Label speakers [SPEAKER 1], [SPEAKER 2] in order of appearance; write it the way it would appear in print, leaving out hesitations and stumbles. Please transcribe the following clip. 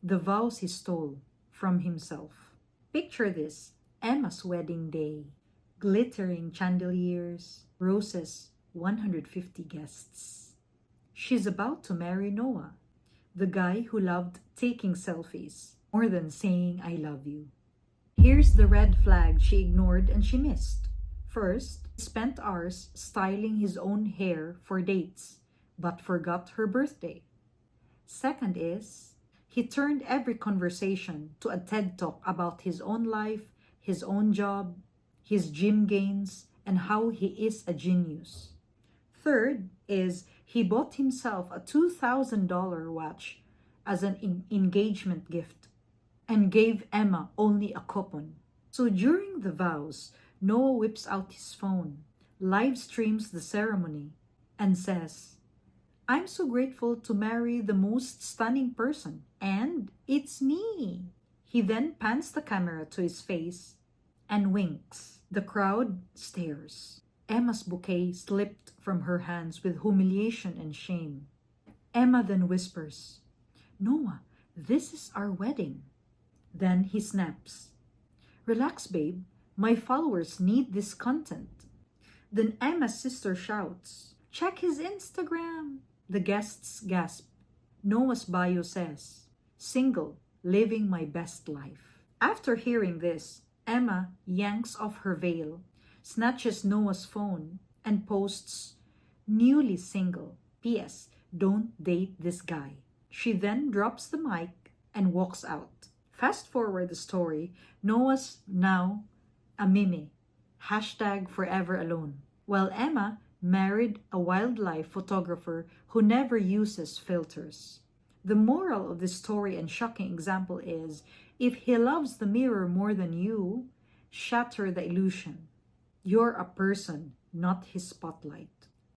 [SPEAKER 1] the vows he stole from himself. Picture this: Emma's wedding day, glittering chandeliers, roses, 150 guests. She's about to marry Noah, the guy who loved taking selfies more than saying I love you. Here's the red flag she ignored and she missed. First, he spent hours styling his own hair for dates, but forgot her birthday. Second is, he turned every conversation to a TED talk about his own life, his own job, his gym gains, and how he is a genius. Third is, he bought himself a $2,000 watch as an engagement gift and gave Emma only a coupon. So during the vows, Noah whips out his phone, live streams the ceremony, and says, I'm so grateful to marry the most stunning person, and it's me. He then pans the camera to his face and winks. The crowd stares. Emma's bouquet slipped from her hands with humiliation and shame. Emma then whispers, Noah, this is our wedding. Then he snaps, relax, babe. My followers need this content. Then Emma's sister shouts, check his Instagram. The guests gasp. Noah's bio says, single, living my best life. After hearing this, Emma yanks off her veil, snatches Noah's phone, and posts, newly single. P.S. Don't date this guy. She then drops the mic and walks out. Fast forward the story, Noah's now a meme, hashtag forever alone, while Emma married a wildlife photographer who never uses filters. The moral of this story and shocking example is, if he loves the mirror more than you, shatter the illusion. You're a person, not his spotlight.